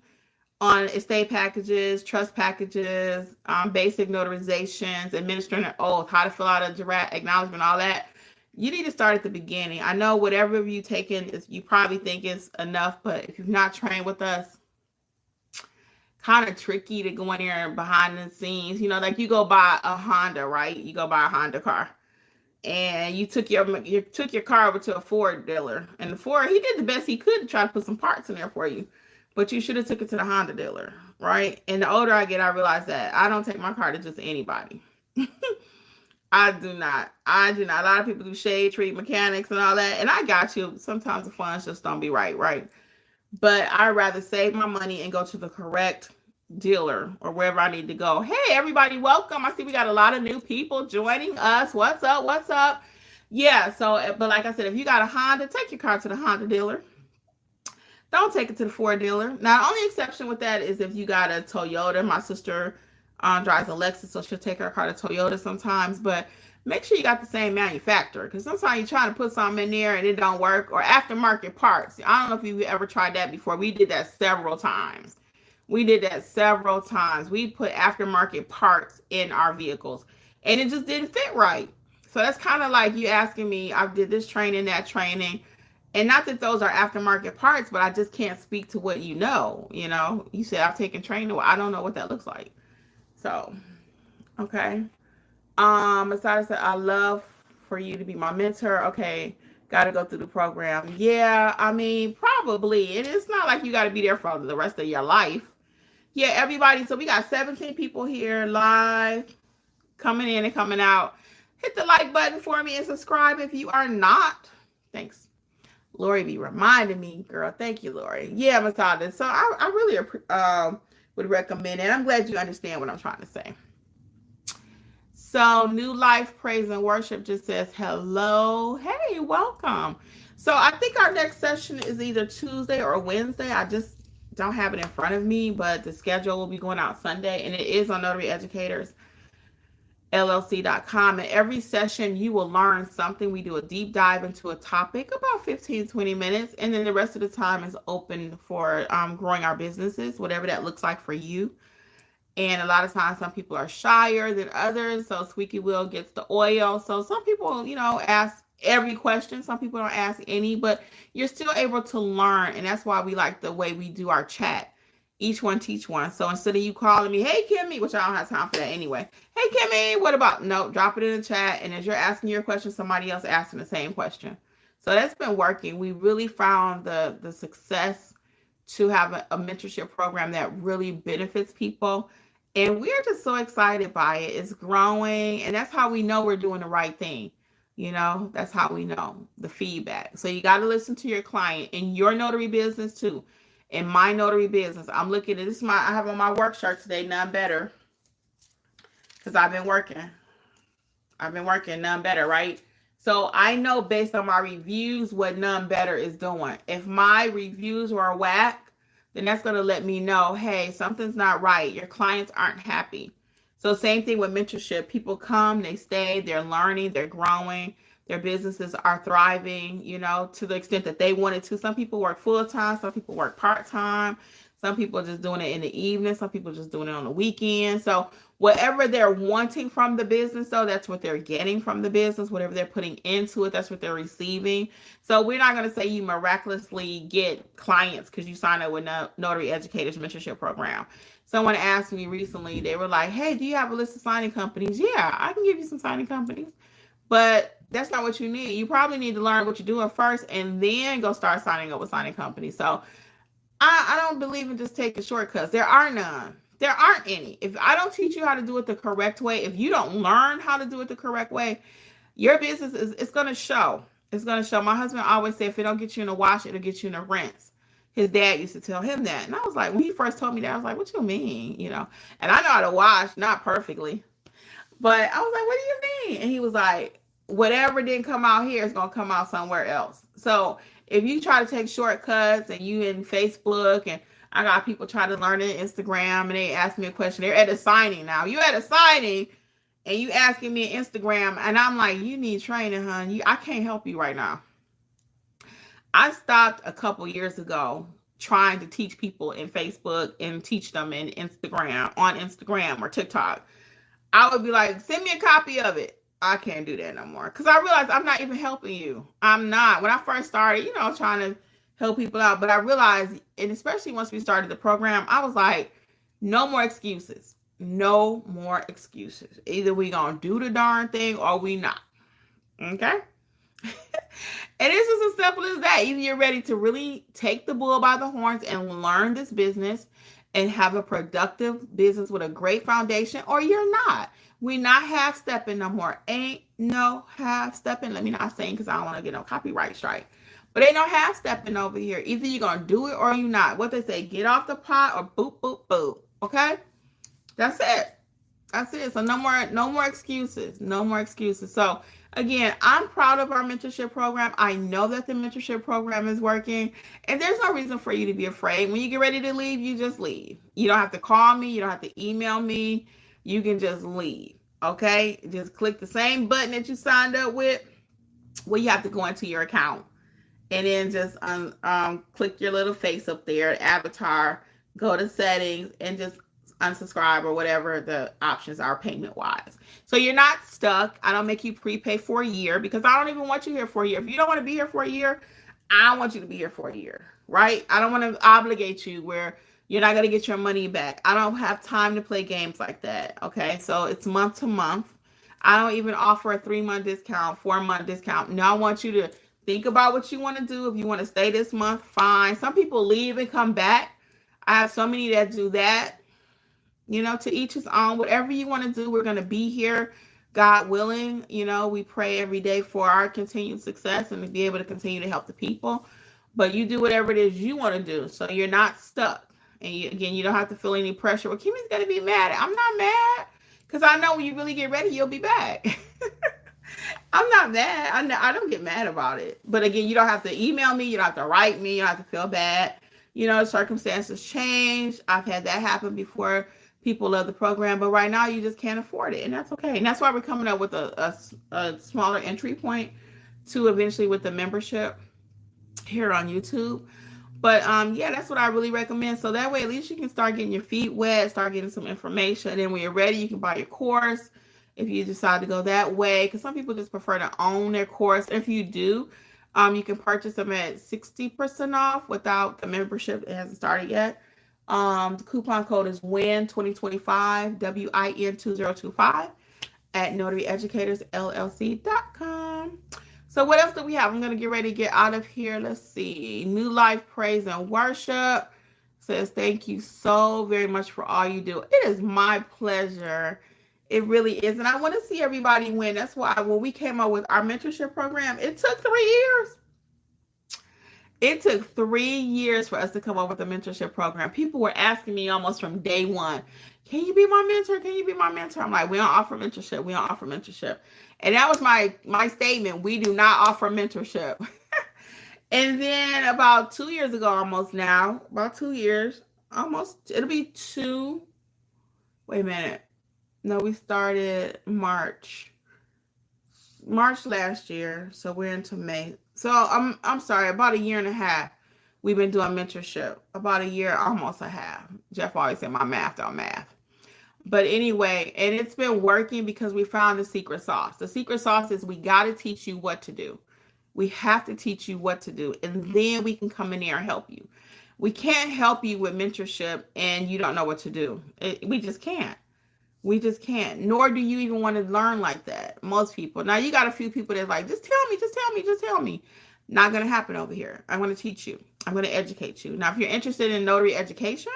on estate packages, trust packages, basic notarizations, administering an oath, how to fill out a jurat acknowledgement, all that, you need to start at the beginning. I know whatever you've taken, you probably think is enough, but if you've not trained with us, kind of tricky to go in there behind the scenes. Like you go buy a Honda, right? You go buy a Honda car, and you took your car over to a Ford dealer, and the Ford, he did the best he could to try to put some parts in there for you, but you should have took it to the Honda dealer, right? And the older I get, I realize that I don't take my car to just anybody. I do not. A lot of people do shade tree mechanics and all that, and I got you. Sometimes the funds just don't be right? But I'd rather save my money and go to the correct dealer or wherever I need to go. Hey, everybody, welcome. I see we got a lot of new people joining us. What's up? Yeah, so, but like I said, if you got a Honda, take your car to the Honda dealer. Don't take it to the Ford dealer. Now, the only exception with that is if you got a Toyota. My sister drives a Lexus, so she'll take her car to Toyota sometimes, but make sure you got the same manufacturer, because sometimes you're trying to put something in there and it don't work, or aftermarket parts. I don't know if you've ever tried that before. We did that several times. We put aftermarket parts in our vehicles, and it just didn't fit right. So that's kind of like you asking me, I did this training, that training, and not that those are aftermarket parts, but I just can't speak to what you know. You said I've taken training. Well, I don't know what that looks like. So, okay. Masada said, I love for you to be my mentor. Okay, got to go through the program. Yeah, I mean, probably. And it's not like you got to be there for the rest of your life. Yeah, everybody. So we got 17 people here live, coming in and coming out. Hit the like button for me and subscribe if you are not. Thanks. Lori be reminding me, girl. Thank you, Lori. Yeah, Masada. So I really would recommend it. I'm glad you understand what I'm trying to say. So New Life Praise and Worship just says hello. Hey, welcome. So I think our next session is either Tuesday or Wednesday. I just don't have it in front of me, but the schedule will be going out Sunday, and it is on Notary Educators LLC.com. And every session you will learn something. We do a deep dive into a topic, about 15-20 minutes, and then the rest of the time is open for growing our businesses, whatever that looks like for you. And a lot of times some people are shyer than others, so squeaky wheel gets the oil. So some people, ask every question. Some people don't ask any, but you're still able to learn, and that's why we like the way we do our chat. Each one teach one. So instead of you calling me, hey, Kimmi, which I don't have time for that anyway. Hey, Kimmi, what about? No, drop it in the chat. And as you're asking your question, somebody else asking the same question. So that's been working. We really found the success to have a mentorship program that really benefits people. And we're just so excited by it. It's growing. And that's how we know we're doing the right thing. That's how we know the feedback. So you got to listen to your client in your notary business too. In my notary business, I'm looking at this. I have on my work shirt today, none better. Because I've been working. None better, right? So I know based on my reviews what none better is doing. If my reviews were whack, then that's going to let me know, hey, something's not right. Your clients aren't happy. So same thing with mentorship. People come, they stay, they're learning, they're growing. Their businesses are thriving, to the extent that they wanted to. Some people work full-time. Some people work part-time. Some people are just doing it in the evening. Some people are just doing it on the weekend. So whatever they're wanting from the business, though, that's what they're getting from the business. Whatever they're putting into it, that's what they're receiving. So we're not going to say you miraculously get clients because you sign up with Notary Educators Mentorship Program. Someone asked me recently, they were like, hey, do you have a list of signing companies? Yeah, I can give you some signing companies. But that's not what you need. You probably need to learn what you're doing first and then go start signing up with signing companies. So I don't believe in just taking shortcuts. There are none. There aren't any. If I don't teach you how to do it the correct way, if you don't learn how to do it the correct way, your business it's going to show. It's going to show. My husband always said, if it don't get you in a wash, it'll get you in a rinse. His dad used to tell him that. And I was like, when he first told me that, I was like, what you mean? And I know how to wash, not perfectly. But I was like, what do you mean? And he was like, whatever didn't come out here is going to come out somewhere else. So if you try to take shortcuts and you in Facebook, and I got people trying to learn it Instagram, and they ask me a question. They're at a signing now. You at a signing and you asking me Instagram, and I'm like, you need training, hon. I can't help you right now. I stopped a couple years ago trying to teach people in Facebook and teach them in on Instagram or TikTok. I would be like, send me a copy of it. I can't do that no more. Because I realized I'm not even helping you. I'm not. When I first started, trying to help people out. But I realized, and especially once we started the program, I was like, no more excuses. No more excuses. Either we going to do the darn thing or we not. Okay? And it's just as simple as that. Either you're ready to really take the bull by the horns and learn this business and have a productive business with a great foundation, or you're not. We're not half-stepping no more. Ain't no half-stepping. Let me not sing because I don't want to get no copyright strike. But ain't no half-stepping over here. Either you're going to do it or you're not. What they say, get off the pot or boop, boop, boop. Okay? That's it. That's it. So no more excuses. No more excuses. So again, I'm proud of our mentorship program. I know that the mentorship program is working, and there's no reason for you to be afraid. When you get ready to leave, you just leave. You don't have to call me. You don't have to email me. You can just leave. Okay? Just click the same button that you signed up with. Well, you have to go into your account and then just click your little face up there, avatar, go to settings, and just unsubscribe or whatever the options are payment wise. So you're not stuck. I don't make you prepay for a year because I don't even want you here for a year. If you don't want to be here for a year, I want you to be here for a year, right? I don't want to obligate you where you're not going to get your money back. I don't have time to play games like that. Okay. So it's month to month. I don't even offer a 3-month discount, 4-month discount. No, I want you to think about what you want to do. If you want to stay this month, fine. Some people leave and come back. I have so many that do that. To each his own. Whatever you want to do, we're going to be here, God willing. We pray every day for our continued success and to be able to continue to help the people. But you do whatever it is you want to do. So you're not stuck. And again, you don't have to feel any pressure. Well, Kimmi's going to be mad. I'm not mad, because I know when you really get ready, you'll be back. I'm not mad. I don't get mad about it. But again, you don't have to email me. You don't have to write me. You don't have to feel bad. Circumstances change. I've had that happen before. People love the program, but right now you just can't afford it, and that's okay. And that's why we're coming up with a smaller entry point to eventually with the membership here on YouTube. But yeah, that's what I really recommend. So that way, at least you can start getting your feet wet, start getting some information. And then when you're ready, you can buy your course if you decide to go that way. Because some people just prefer to own their course. If you do, you can purchase them at 60% off without the membership. It hasn't started yet. The coupon code is WIN2025, WIN2025 at notaryeducatorsllc.com. So what else do we have? I'm going to get ready to get out of here. Let's see. New Life Praise and Worship says, thank you so very much for all you do. It is my pleasure. It really is. And I want to see everybody win. That's why when we came up with our mentorship program, it took 3 years. It took 3 years for us to come up with a mentorship program. People were asking me almost from day one, can you be my mentor? Can you be my mentor? I'm like, we don't offer mentorship. We don't offer mentorship. And that was my statement. We do not offer mentorship. And then about 2 years ago, almost now, about 2 years, almost, it'll be two. Wait a minute. No, we started March last year. So we're into May. So I'm sorry, about 1.5 years, we've been doing mentorship. About 1 year, almost a half. Jeff always said my math don't math. But anyway, and it's been working because we found the secret sauce. The secret sauce is we got to teach you what to do. We have to teach you what to do. And then we can come in there and help you. We can't help you with mentorship and you don't know what to do. We just can't. We just can't. Nor do you even want to learn like that. Most people. Now, you got a few people that's like, just tell me, just tell me, just tell me. Not going to happen over here. I'm going to teach you. I'm going to educate you. Now, if you're interested in notary education,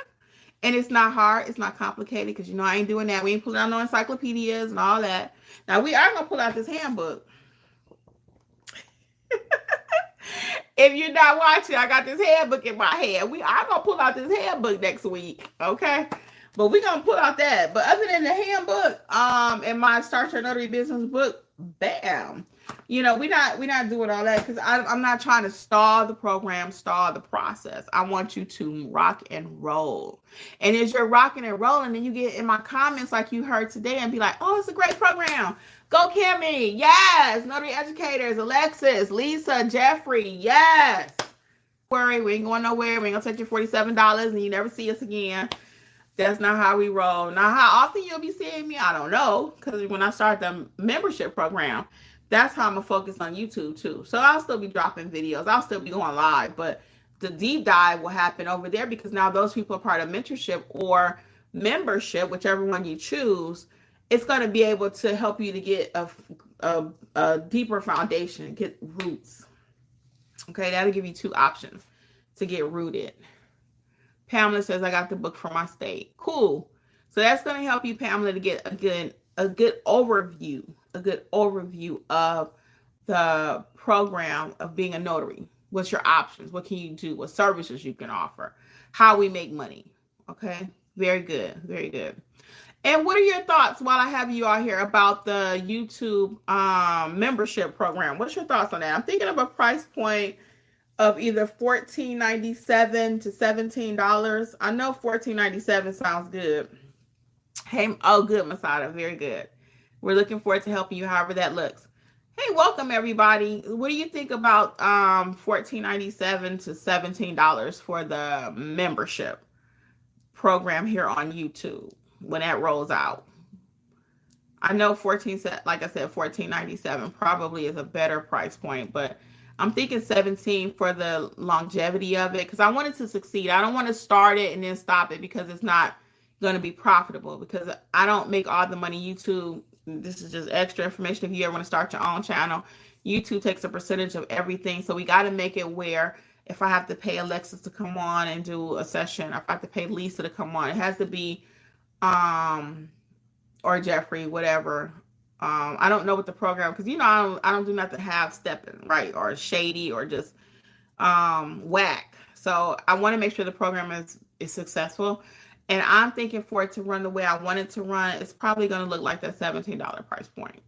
and it's not hard, it's not complicated, because I ain't doing that. We ain't pulling out no encyclopedias and all that. Now, we are going to pull out this handbook. If you're not watching, I got this handbook in my hand. We are going to pull out this handbook next week, okay? But we're going to pull out that. But other than the handbook, and my Start Your Notary Business book, bam. We're not doing all that because I'm not trying to stall the program, stall the process. I want you to rock and roll. And as you're rocking and rolling, then you get in my comments like you heard today and be like, oh, it's a great program. Go Kimmi. Yes. Notary Educators, Alexis, Lisa, Jeffrey. Yes. Don't worry, we ain't going nowhere. We ain't gonna take your $47 and you never see us again. That's not how we roll. Now, how often you'll be seeing me, I don't know. Because when I start the membership program, that's how I'm going to focus on YouTube too. So I'll still be dropping videos. I'll still be going live. But the deep dive will happen over there because now those people are part of mentorship or membership, whichever one you choose. It's going to be able to help you to get a deeper foundation, get roots. Okay, that'll give you 2 options to get rooted. Pamela says, I got the book from my state. Cool. So that's going to help you, Pamela, to get a good overview of the program of being a notary. What's your options? What can you do? What services you can offer? How we make money. Okay. Very good. Very good. And what are your thoughts while I have you all here about the YouTube membership program? What's your thoughts on that? I'm thinking of a price point of either $14.97 to $17. I know $14.97 sounds good. Hey, oh, good, Masada. Very good. We're looking forward to helping you however that looks. Hey, welcome everybody. What do you think about $14.97 to $17 for the membership program here on YouTube when that rolls out? I know $14.97 probably is a better price point, but I'm thinking $17 for the longevity of it because I want it to succeed. I don't want to start it and then stop it because it's not going to be profitable, because I don't make all the money. YouTube, this is just extra information if you ever want to start your own channel. YouTube takes a percentage of everything. So we got to make it where if I have to pay Alexis to come on and do a session, if I have to pay Lisa to come on, it has to be, or Jeffrey, whatever. I don't know what the program, because I don't do nothing half stepping, right? Or shady or just whack. So I want to make sure the program is is successful. And I'm thinking for it to run the way I want it to run, it's probably going to look like that $17 price point.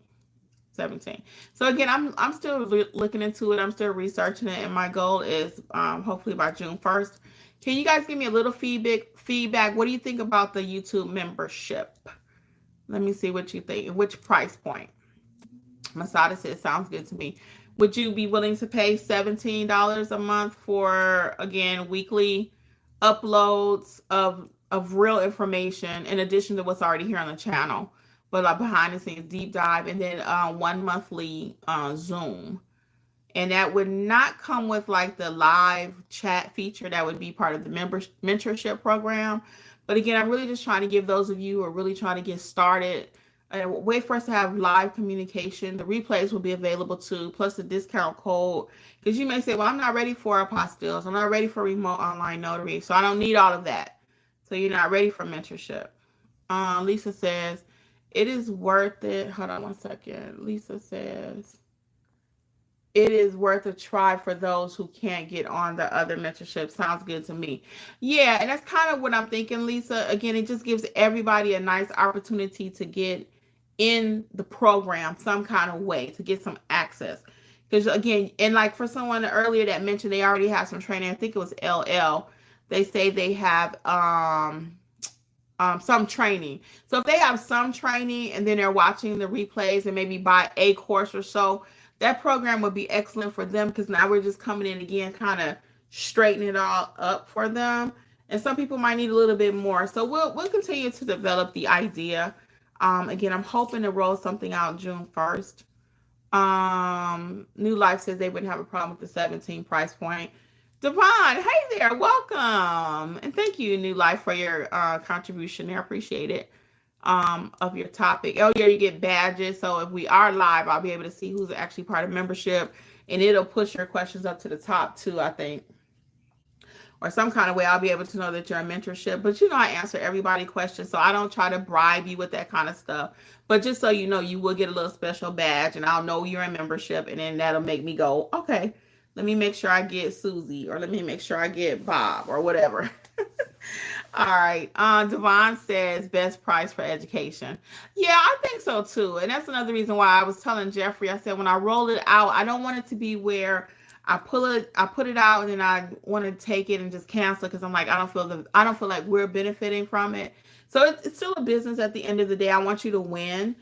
17. So again, I'm still looking into it. I'm still researching it, and my goal is hopefully by June 1st. Can you guys give me a little feedback? What do you think about the YouTube membership? Let me see what you think. Which price point? Masada says sounds good to me. Would you be willing to pay $17 a month for, again, weekly uploads of real information in addition to what's already here on the channel, but like behind the scenes deep dive, and then 1 monthly Zoom? And that would not come with like the live chat feature that would be part of the mentorship program. But again, I'm really just trying to give those of you who are really trying to get started a way for us to have live communication. The replays will be available too, plus the discount code. Because you may say, well, I'm not ready for apostilles. I'm not ready for remote online notary. So I don't need all of that. So you're not ready for mentorship. Lisa says, it is worth it. Hold on one second. Lisa says, it is worth a try for those who can't get on the other mentorship. Sounds good to me. Yeah, and that's kind of what I'm thinking, Lisa. Again, it just gives everybody a nice opportunity to get in the program some kind of way, to get some access. Because again, and like for someone earlier that mentioned they already have some training, I think it was LL, they say they have some training. So if they have some training and then they're watching the replays and maybe buy a course or so, that program would be excellent for them, because now we're just coming in again, kind of straightening it all up for them. And some people might need a little bit more. So we'll continue to develop the idea. Again, I'm hoping to roll something out June 1st. New Life says they wouldn't have a problem with the 17 price point. Devon, hey there, welcome. And thank you, New Life, for your contribution there. I appreciate it. Of your topic. Oh yeah, you get badges. So if we are live, I'll be able to see who's actually part of membership, and it'll push your questions up to the top too, I think. Or some kind of way I'll be able to know that you're in mentorship. But you know, I answer everybody's questions, so I don't try to bribe you with that kind of stuff. But just so you know, you will get a little special badge, and I'll know you're in membership, and then that'll make me go, okay, let me make sure I get Susie, or let me make sure I get Bob, or whatever. All right. Devon says best price for education. Yeah, I think so too. And that's another reason why I was telling Jeffrey, I said, when I roll it out, I don't want it to be where I put it out and then I want to take it and just cancel it, because I'm like, I don't feel like we're benefiting from it. So it's still a business at the end of the day. I want you to win.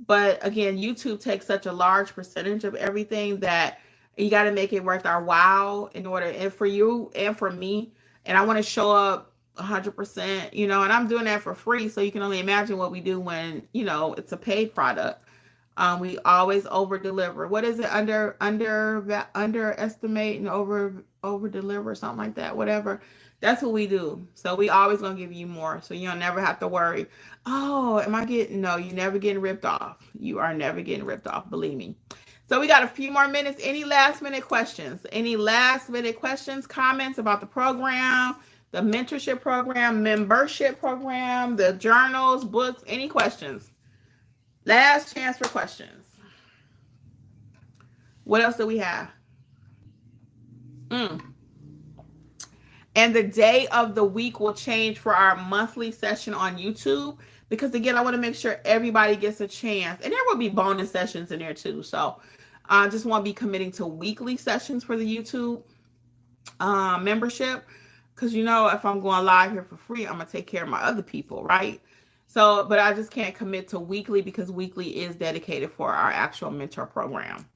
But again, YouTube takes such a large percentage of everything that you got to make it worth our while in order, and for you and for me. And I want to show up 100%, and I'm doing that for free. So you can only imagine what we do when, it's a paid product. We always over deliver. What is it? Underestimate and over deliver, something like that, whatever. That's what we do. So we always going to give you more. So you'll never have to worry. Oh, no, you're never getting ripped off. You are never getting ripped off. Believe me. So we got a few more minutes. Any last minute questions? Comments about the program, the mentorship program, membership program, the journals, books, any questions? Last chance for questions. What else do we have? And the day of the week will change for our monthly session on YouTube, because again, I want to make sure everybody gets a chance, and there will be bonus sessions in there too. So I just want to be committing to weekly sessions for the YouTube membership, because if I'm going live here for free, I'm gonna take care of my other people, right? So, but I just can't commit to weekly, because weekly is dedicated for our actual mentor program.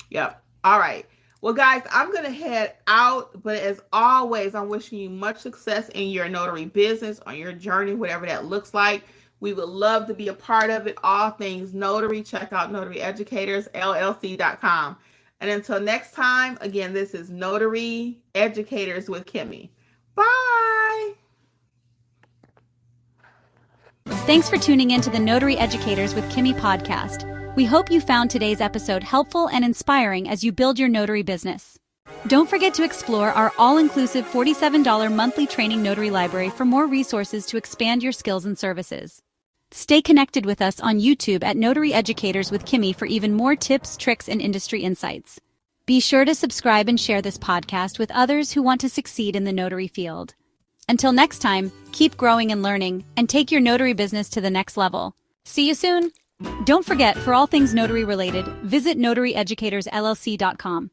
Yep. All right. Well, guys, I'm going to head out. But as always, I'm wishing you much success in your notary business, on your journey, whatever that looks like. We would love to be a part of it. All things notary. Check out Notary Educators, LLC.com. And until next time, again, this is Notary Educators with Kimmi. Bye. Thanks for tuning in to the Notary Educators with Kimmi podcast. We hope you found today's episode helpful and inspiring as you build your notary business. Don't forget to explore our all-inclusive $47 monthly training notary library for more resources to expand your skills and services. Stay connected with us on YouTube at Notary Educators with Kimmi for even more tips, tricks, and industry insights. Be sure to subscribe and share this podcast with others who want to succeed in the notary field. Until next time, keep growing and learning, and take your notary business to the next level. See you soon! Don't forget, for all things notary related, visit notaryeducatorsllc.com.